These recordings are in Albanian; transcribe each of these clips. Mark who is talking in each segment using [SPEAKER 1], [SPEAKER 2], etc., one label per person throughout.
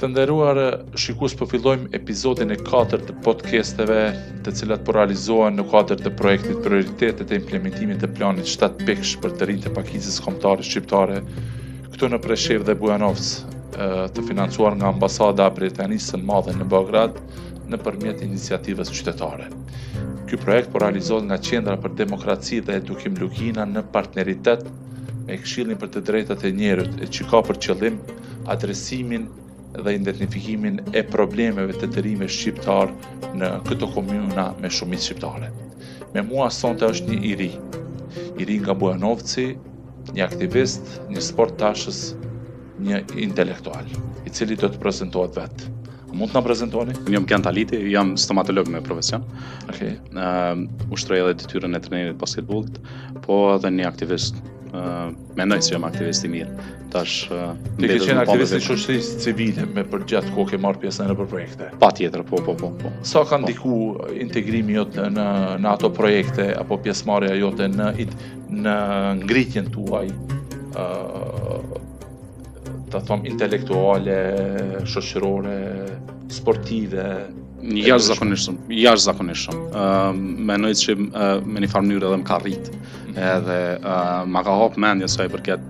[SPEAKER 1] Të nderuar shikues, po fillojmë episodin e 4 të podcasteve, të cilat po realizohen në kuadër të projektit Prioritetet e implementimit të planit 7 pikësh për të rinjtë e pakicës kombëtare shqiptare, këtu në Preshevë dhe Bujanovc, të financuar nga Ambasada Britanisë së Madhe në Beograd nëpërmjet iniciativës qytetare. Ky projekt po realizohet nga Qendra për Demokraci dhe Edukim Lugina në partneritet me Këshillin për të Drejtat e Njerëzit, që ka për qëllim adresimin dhe identifikimin e problemeve të të rinjve shqiptar në këto komuna me shumicë shqiptare. Me mua sonte është një i ri nga Bujanovci, një aktivist, një sportashës, një intelektual, i cili do të prezantohet vetë. Mund të na prezantoni?
[SPEAKER 2] Jam Kent Aliti, jam stomatolog me profesion.
[SPEAKER 1] Okej.
[SPEAKER 2] Ushtroj edhe detyrën e trajnerit basketbollit, po edhe një aktivist. Mendoj se jam aktivist i mirë. Tash
[SPEAKER 1] ti ke qenë aktivist i shoqërisë civile me përgjatë kohë ke marrë pjesë në projekte.
[SPEAKER 2] Patjetër, po.
[SPEAKER 1] Sa ka ndiku integrimi jot në ato projekte apo pjesëmarrja jote në ngritjen tuaj, ta them intelektuale, shoqërore, sportive? Jashtëzakonisht shumë. Mendoj se me një farë mënyrë edhe më ka rrit. Edhe ma ka hap mendja sa i përket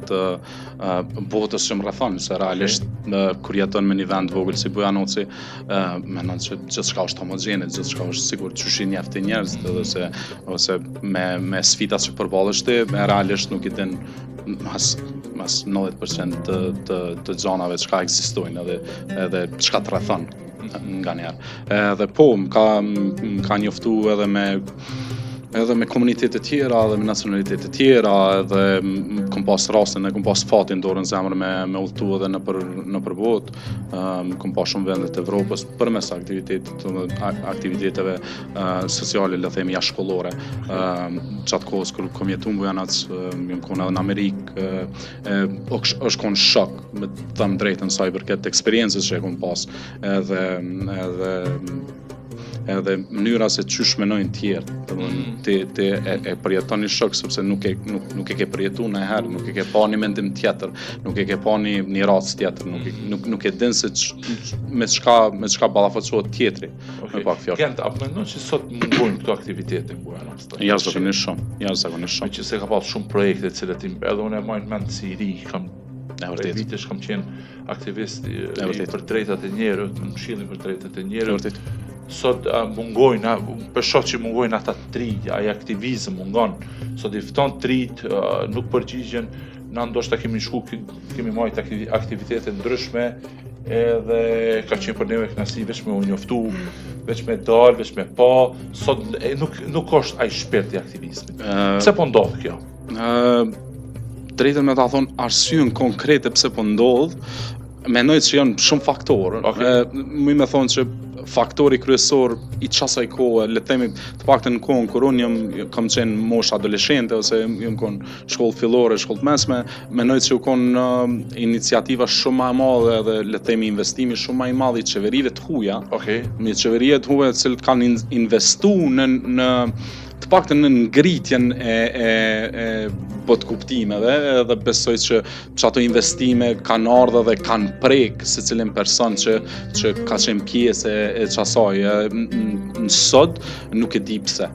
[SPEAKER 1] botës që më rrethon, se realisht kur jeton me një vend vogël si Bujanovci, mendon se gjithçka është homogjene, gjithçka është sigurt çushi njefti njerëz, edhe ose me sfidat që përballesh ti, realisht nuk i din mas 90% të zonave çka ekzistojnë edhe çka të rrethon nga njerë. Edhe po, ka njoftu edhe me komunitete tjera, edhe me nacionalitete tjera, edhe kom pas rastin e kom pas fatin dorën zemër me udhëtu edhe në përbot, kom pas shumë vendet të Evropës përmes aktiviteteve sociale, le themi jashtë-shkollore. Qatë kohës kur kom jetu në Bujanovc, jam konë edhe në Amerikë, është konë shok, me të thëmë drejtën sa i përket eksperiencës që e kom pas, edhe mënyra se çysh menojnë tjerë, ti e përjeton një shok sepse nuk e ke përjetuar ndonjëherë, nuk e ke pa një mendim tjetër, nuk e ke pa një rast tjetër, nuk e din se me çka ballafaqohet tjetri. Me pak fjalë. Kent, apo mendon se sot mungojnë këto aktivitete në Bujanovc?
[SPEAKER 2] Jashtëzakonisht shumë.
[SPEAKER 1] Që se ka pas shumë projekte të cilat edhe unë e marr mend si i ri, kam vitesh kam qenë aktivist për drejtat e njerëzit, në Këshillin për Drejtat e Njerëzit. Sot mungojnë, për shoh që mungojnë ata trit, ai aktivizëm mungon. Sot i fton trit, nuk përgjigjen, na ndoshta kemi marrë aktivitete ndryshme, edhe ka qenë për neve kënaqësi veç me u njoftu, veç me dal, veç me pa. Sot nuk është ai shpirt i aktivizmit. Pse po ndodh kjo?
[SPEAKER 2] Drejtën me ta thonë arsyen konkrete pse po ndodh, mendoj se janë shumë faktorë. Muj me thonë që faktori kryesor i çasaj kohe, le të themi të paktën në kohën kur unë kam qenë moshë adoleshente ose jam konë shkollë fillore, shkollë mesme, mendoj se u konë iniciativa shumë më e madhe dhe le të themi investimi shumë më i madh i qeverive të huaja. Me qeverive të huaja të cilët kanë investuar në të paktën në ngritjen e botkuptimeve, edhe besoj që ato investime kanë ardhur dhe kanë prek secilin person që ka qenë pjesë e çasaj. Sot nuk e di pse.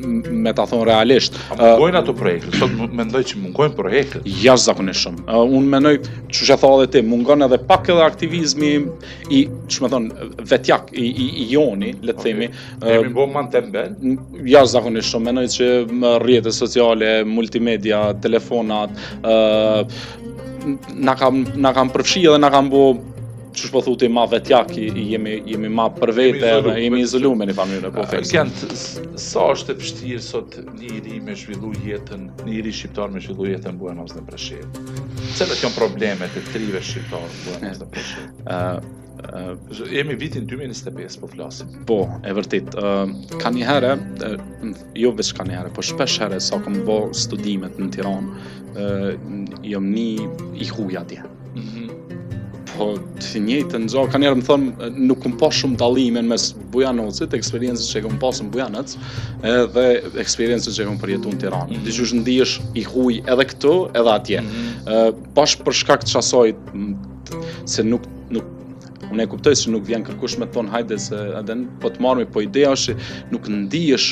[SPEAKER 2] Me ta thonë realisht.
[SPEAKER 1] Mungojnë ato projekte? Sot mendoj që mungojnë projekte?
[SPEAKER 2] Jashtëzakonisht shumë. Unë mendoj, çu e tha edhe ti, mungon edhe pak edhe aktivizmi i, ç'më thon, vetjak i joni, le të themi.
[SPEAKER 1] Kemi bën man tembel?
[SPEAKER 2] Jashtëzakonisht shumë. Mendoj që rrjetet sociale, multimedia, telefonat, na kam përfshi edhe na kam bë çu po thotë ma vetjak, jemi ma për vete, jemi izoluar me një familje po them.
[SPEAKER 1] Kent, sa është e vështirë sot një i ri me zhvillu jetën, një i ri shqiptar me zhvillu jetën në Bujanovc dhe Preshevë? Cilat janë problemet e trive shqiptar në Bujanovc dhe Preshevë? Jemi vitin 2025 po flasim.
[SPEAKER 2] Po, e vërtet. Ka një herë, jo veç ka një herë, po shpesh herë sa kam bë studimet në Tiranë, jam një i huaj atje. Po të njëjtën gjë, kanë herë më thonë nuk kam pas shumë dallime mes Bujanovcit, eksperiencës që kam pasur në Bujanovc, edhe eksperiencës që kam përjetuar në Tiranë. Dikush ndihesh i huaj edhe këtu, edhe atje. Bash për shkak të asaj se nuk Unë e kuptoj se nuk vjen kërkush me thonë hajde se edhe po të marrëmi, po ideja është nuk ndihesh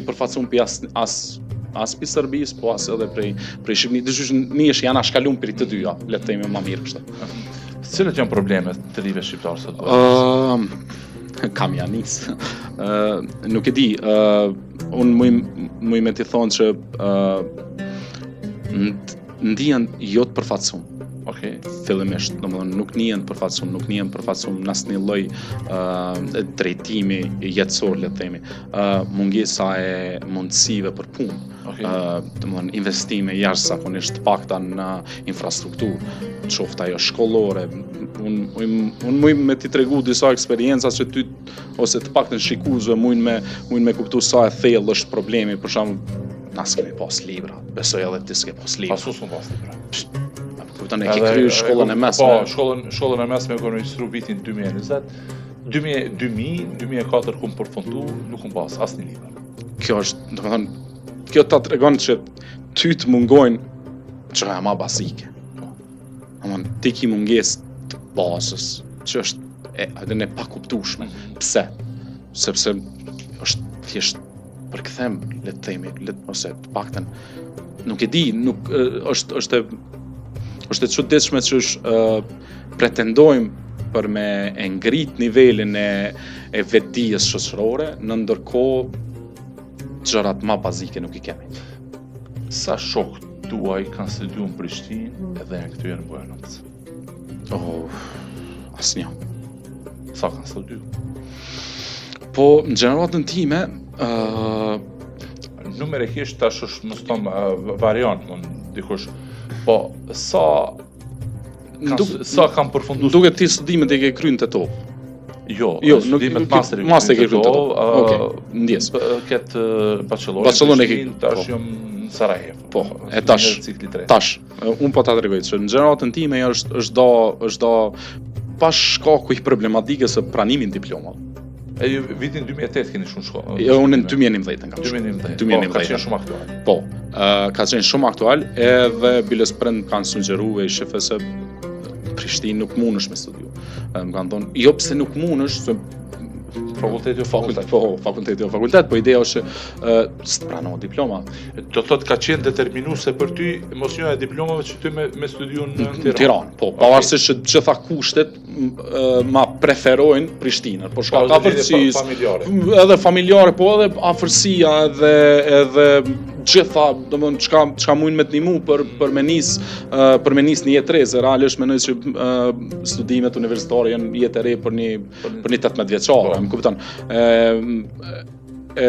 [SPEAKER 2] i përfaqësuar pi as pi Serbisë, po as edhe prej Shqipërisë. Dyshosh nihesh janë shkalum për të dyja, le të themi më mirë kështu.
[SPEAKER 1] Cilat janë problemet të rive shqiptarë sot?
[SPEAKER 2] Kam janis. Nuk e di, unë muj me t'i thonë që ndihen jo të përfaqësuar.
[SPEAKER 1] Okej.
[SPEAKER 2] Fillimisht, domethënë nuk ndihen përfaqësuar në asnjë lloj drejtimi jetësor, le të themi. Mungesa e mundësive për punë. Domethënë investime jashtëzakonisht të pakta në infrastrukturë, qoftë ajo shkollore. Unë muj me t'i tregu disa eksperienca që ty ose të paktën shikuesve mujnë me kuptu sa e thellë është problemi, për shembull, na s'kemi pas libra. Besoj edhe ti s'ke pas libra.
[SPEAKER 1] Pasu s'u pas libra.
[SPEAKER 2] Kupton, e ke kryer shkollën e mesme.
[SPEAKER 1] Po, shkollën e mesme e instruo vitin 2020. 2004 kum përfundu, nuk kum pas asnjë libër.
[SPEAKER 2] Kjo është, domethënë, kjo ta tregon që ty të mungojnë çka më bazike. Domethënë, ti ke mungesë të bazës, që është edhe ne pa kuptueshme. Pse? Sepse është thjesht përkthem, le të themi, ose të paktën nuk e di, nuk është e çuditshme që pretendojmë për me e ngrit nivelin e vetdijes shoqërore, në ndërkohë gjërat më bazike nuk i kemi.
[SPEAKER 1] Sa shokët tuaj kanë studiuar në Prishtinë edhe janë kthyer në Bujanovc?
[SPEAKER 2] Asnjë.
[SPEAKER 1] Sa kanë studiuar?
[SPEAKER 2] Po, në gjeneratën time,
[SPEAKER 1] numerikisht tash është mos tom variant, dikush. Po, sa kanë përfunduar?
[SPEAKER 2] Duket ti studimet e ke kryer në Tetov.
[SPEAKER 1] Jo,
[SPEAKER 2] studimet
[SPEAKER 1] master
[SPEAKER 2] e ke kryer në Tetov. Okej, ndjes.
[SPEAKER 1] Këtë bachelor.
[SPEAKER 2] Bachelor e ke
[SPEAKER 1] tash jam në Sarajevo.
[SPEAKER 2] Po, e tash. Un po ta tregoj se në gjeneratën time është do pa shkakuj problematikës së pranimin diplomave.
[SPEAKER 1] Vitin 2008 keni shumë shkollë.
[SPEAKER 2] Jo, unë në 2019 kam qenë.
[SPEAKER 1] 2019. Ka qenë shumë aktual.
[SPEAKER 2] Po, ka qenë shumë aktual, edhe biles prind kanë sugjeruar shefë se Prishtinë nuk mundesh me studiu. Më kanë thonë, jo pse nuk mundesh, se
[SPEAKER 1] fakulteti
[SPEAKER 2] fakultet, po ideja është s'të pranon diploma.
[SPEAKER 1] Do thotë ka qenë determinuese për ty mos njëja e diplomave që ty me studiu në
[SPEAKER 2] Tiranë. Po, pavarësisht që gjitha kushtet ma preferojnë Prishtinën, por shka ka afërsisë, edhe familjare, po edhe afërsia edhe gjitha, domethënë çka mund me të ndihmu për me nis një jetë re, se realisht mendoj që studimet universitare janë jetë e re për një 18 vjeçare, më kupton.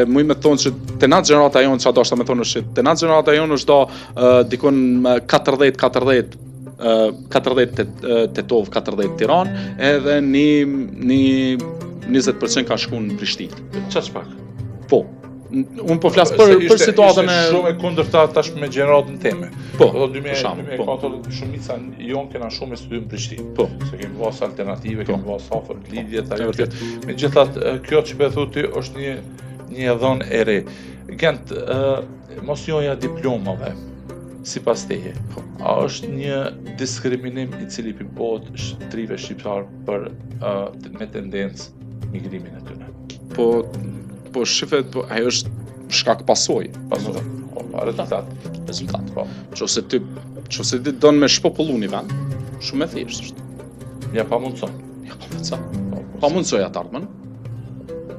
[SPEAKER 2] Muj me thonë që të natë gjenerata jonë, që do shta me thonë është që të natë gjenerata jonë është do dikon 40 Tetov, 40 Tiranë, edhe një 20% ka shku në Prishtinë.
[SPEAKER 1] Qaç pak?
[SPEAKER 2] Po. Unë po flas për situatën e
[SPEAKER 1] shumë e kundërta tash me gjeneratën time.
[SPEAKER 2] Po.
[SPEAKER 1] 2004 shumica jon kena shumë studium në Prishtinë.
[SPEAKER 2] Po.
[SPEAKER 1] Se kemi pas alternative, kemi pas afër lidhjet ajo. Megjithatë, kjo që po thotë është një dhënë e re. Gent mos joja diplomave sipas teje. A është një diskriminim i cili bëhet shtrive shqiptar për me tendencë migrimin e tyre?
[SPEAKER 2] Po shifet, po ajo është shkak pasojë.
[SPEAKER 1] Rezultat. Po.
[SPEAKER 2] Nëse ti don me shpopullu një vend, shumë e thjeshtë është.
[SPEAKER 1] Ja pa mundson.
[SPEAKER 2] Pa mundsoj ata ardhmen.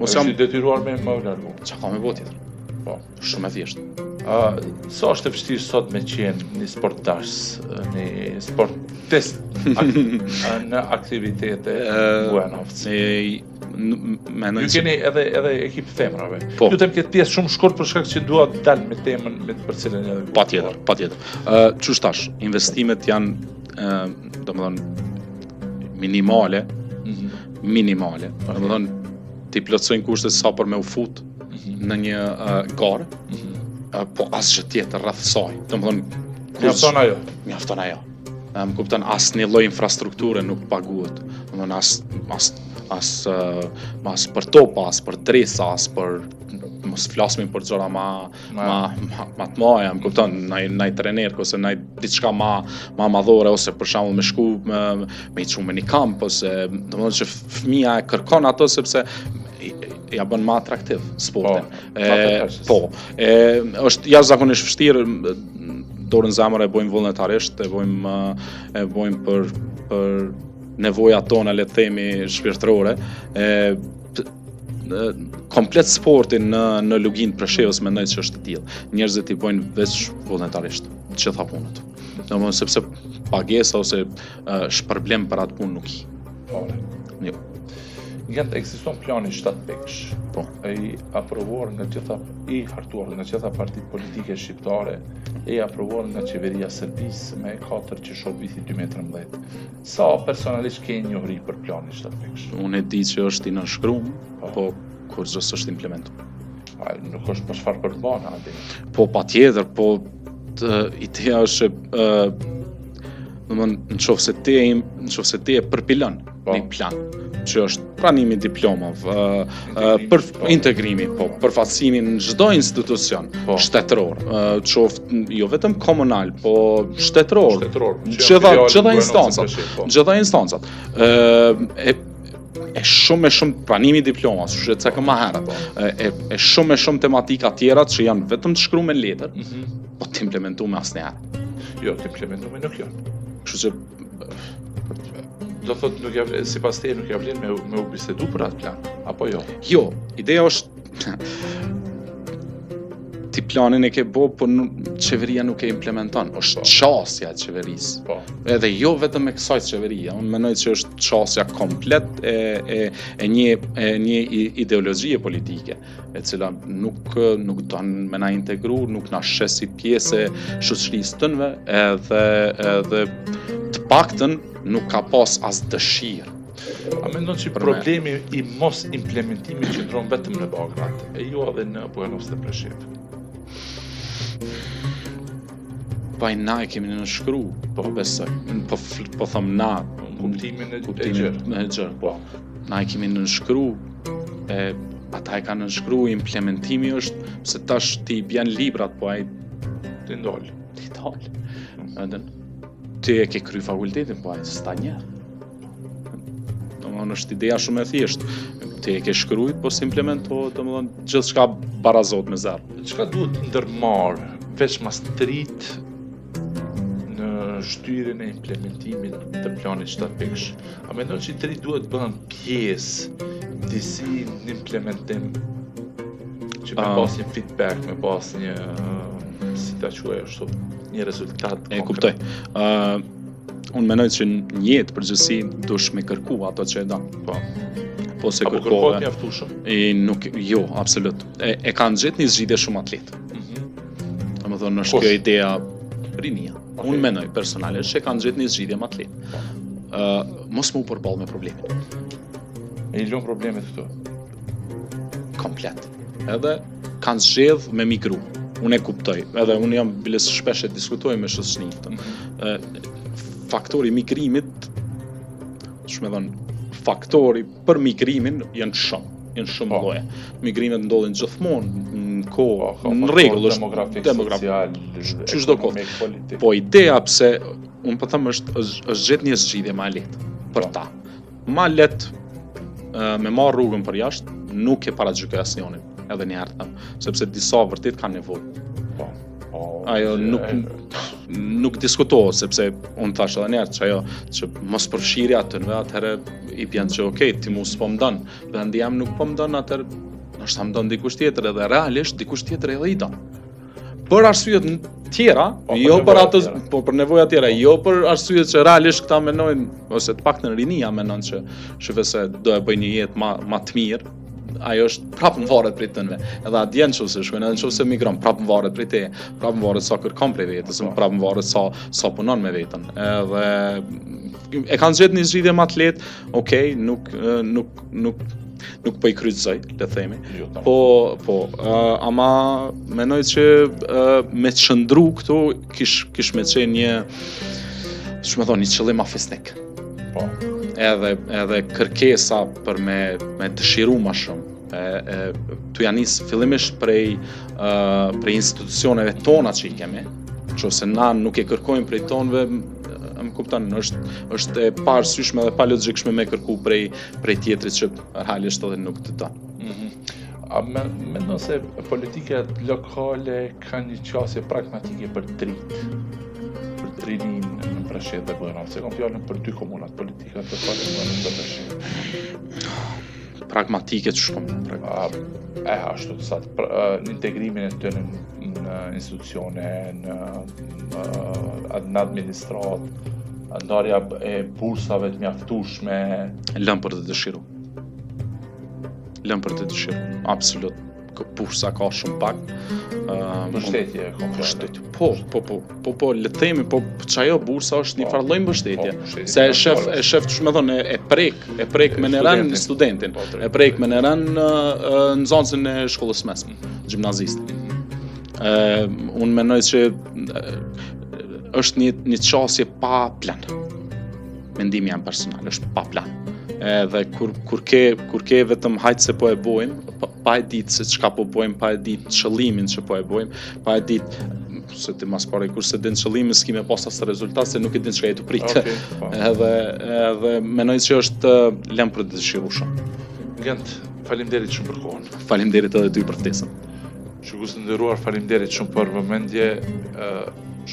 [SPEAKER 1] Mos jam i detyruar me më largu.
[SPEAKER 2] Çka ka me bëu tjetër?
[SPEAKER 1] Po,
[SPEAKER 2] shumë e thjeshtë.
[SPEAKER 1] Sa është e vështirë sot me qenë një sportash, një sportist në aktivitete Bujanovc? Ju keni edhe ekip femrave. Ju tem këtë pjesë shumë shkurt për shkak që dua të dal me temën për cilën edhe.
[SPEAKER 2] Patjetër. Çu tash, investimet janë domethënë minimale. Domethënë ti plotësojnë kushtet sa për me u fut në një garë, po asgjë tjetër rreth saj. Domethënë mjafton ajo. Më kupton, asnjë lloj infrastrukture nuk paguhet. Domethënë as për topa, as për dresa, as për mos flasmi për gjëra ma të mëdha, më kupton, ndaj trener ose ndaj diçka ma madhore, ose për shembull me shku me i çu me një kamp, ose domethënë që fëmia e kërkon ato sepse ja bën më atraktiv sportin. Është jashtëzakonisht vështirë, dorën zemër e bojmë vullnetarisht, e bojmë për nevojat tona, le të themi, shpirtërore. Komplet sportin në Lugin Preshevës mendoj që është e tillë. Njerëzit i bojnë veç vullnetarisht të gjitha punët. Domethënë sepse pagesa ose shpërblim për atë punë nuk i. Jo.
[SPEAKER 1] Ekziston plani 7 pikësh.
[SPEAKER 2] Po.
[SPEAKER 1] I aprovuar nga hartuar nga gjitha partitë politike shqiptare, i aprovuar nga qeveria e Serbisë me 4 që shoh viti 2013. Sa personalisht ke njohuri për planin 7 pikësh?
[SPEAKER 2] Unë e di që është i nënshkruar, po kur s'është implementuar.
[SPEAKER 1] Nuk është për çfarë për të bëna aty.
[SPEAKER 2] Po patjetër, po ideja është domethënë nëse ti e përpilon një plan që është pranimi diplomave, për integrimi, përfaqësimin në çdo institucion shtetëror, qoftë jo vetëm komunal, po shtetëror, gjitha instancat. E shumë pranimi diplomas, që të cekëm më herët, e shumë tematika tjera që janë vetëm të shkruar me letër, po të implementuar me asnjëherë.
[SPEAKER 1] Jo, të implementuar me nuk janë.
[SPEAKER 2] Kështu që
[SPEAKER 1] do thotë sipas teje nuk ja vlen me u bisedu për atë plan, apo jo?
[SPEAKER 2] Jo, ideja është ti planin e ke bo, por qeveria nuk e implementon. Është çësia e qeverisë. Edhe jo vetëm e kësaj qeverie. Unë mendoj që është çësia komplet e një ideologjie politike, e cila nuk don me na integru, nuk na shes si pjesë e shoqërisë tonë, edhe të paktën nuk ka pas as dëshirë.
[SPEAKER 1] A mendon që problemi i mos implementimit qëndron vetëm në Beograd, e jo edhe në Bujanovce dhe Preshevë?
[SPEAKER 2] Na e kemi nënshkru, po besoj. Po them na,
[SPEAKER 1] kuptimin e gjerë.
[SPEAKER 2] Po. Na e kemi nënshkru, ata e kanë nënshkru, implementimi është se tash ti bjen librat, po ai
[SPEAKER 1] ti ndal.
[SPEAKER 2] Ti e ke kry fakultetin, po ai s'ta njerë. Domethënë është ideja shumë e thjeshtë. Ti e ke shkrujt, po s'implementohet, domethënë gjithçka barazot me zero.
[SPEAKER 1] Çka duhet ndërmarr veç mastrit në shtyrjen e implementimit të planit 7 pikësh? A mendon që të ri duhet bëhen pjesë disi në implementim që me pas një feedback, me pas një si ta quaj ashtu, një rezultat konkret?
[SPEAKER 2] E kuptoj. Unë mendoj që në jetë përgjithësi dush me kërku ato që e don. Po se
[SPEAKER 1] kërkohet mjaftueshëm?
[SPEAKER 2] Jo, absolut. E kanë gjetë një zgjidhje shumë atletë. Domethënë është kjo ideja rinia. Unë mendoj personalisht që kanë gjetë një zgjidhje më atletë. Mos më u përball me problemin.
[SPEAKER 1] E i lën problemet këtu?
[SPEAKER 2] Komplet. Edhe kanë zgjedh me migru. Unë e kuptoj. Edhe unë jam biles shpesh e diskutoj me shoqërinë. Faktori migrimit, faktori për migrimin janë shumë lloje. Migrimet ndodhin gjithmonë në kohë, në rregull,
[SPEAKER 1] demografik, social,
[SPEAKER 2] çdo kohë. Po ideja pse unë po them është gjetë një zgjidhje më lehtë për ta. Më lehtë me marr rrugën për jashtë, nuk e paragjykoj asnjërin, edhe një herë them, sepse disa vërtet kanë nevojë. Ajo nuk diskutohet, sepse unë thash edhe njerë që ajo që mos përfshirja të nëve, atëherë i bjenë që okej, ti mu s'po më donë, vendi jam nuk po më donë, atëherë nështë më donë dikush tjetër, edhe realisht dikush tjetër edhe i donë. Për arsyet tjera, jo për ato, po për nevoja tjera, jo për arsyet që realisht këta menojnë, ose të paktën rinia menon që shëve do e bëj një jetë ma të mirë, ajo është prapë më varet prej tënve. Edhe atje nëse shkojnë, edhe nëse migron, prapë më varet prej teje, prapë më varet sa kërkon prej vetës, prapë më varet sa punon me veten. Edhe e kanë gjetë një zgjidhje më të lehtë, okay, nuk po i kryqëzoj, le themi. Po, ama mendoj që me qëndru këtu kish me qenë një një qëllim afisnik. Po. Edhe kërkesa për me dëshiru ma shumë, Tu janë nis fillimisht prej institucioneve tona që I kemi, që se na nuk e kërkojmë prej tonëve, më kupton, është e parësyshme dhe pa logjikshme me kërku prej tjetrit që realisht edhe nuk të ton.
[SPEAKER 1] A mendon se politikat lokale kanë një qasje pragmatike për trinin në Preshevë dhe Vojëran, se kam fjalën për 2 komunat politikat lokale në Preshevë.
[SPEAKER 2] Pragmatike që shumë.
[SPEAKER 1] Ashtu të satë, në integrimin e të në institucione, në administrat, ndarja e bursave të mjaftueshme.
[SPEAKER 2] Lëm për të dëshiru. Absolut. Bursa ka shumë pak.
[SPEAKER 1] Mbështetje,
[SPEAKER 2] mbështetje. Po, le të themi, po çajo bursa është një farë lloj mbështetje. Se e shef ç'më thonë, e prek me nëran studentin, e prek me nëran nxënësin e shkollës mesme, gjimnazist. Unë mendoj se është një çështje pa plan. Mendimi jam personal, është pa plan. Edhe kur ke vetëm hajt se po e bojmë, pa e ditë se çka po bojmë, pa e ditë qëllimin që po e bojmë, pa e ditë se ti mas pare kur se din qëllimin s'ki me pas as rezultat se nuk e din çka je të prit. Edhe mendoj se është lëm për të dëshirueshëm.
[SPEAKER 1] Gent, faleminderit shumë për kohën.
[SPEAKER 2] Faleminderit edhe ty për ftesën.
[SPEAKER 1] Shikues të nderuar, faleminderit shumë për vëmendje.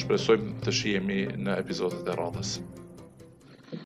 [SPEAKER 1] Shpresojmë të shihemi në episodet e radhës.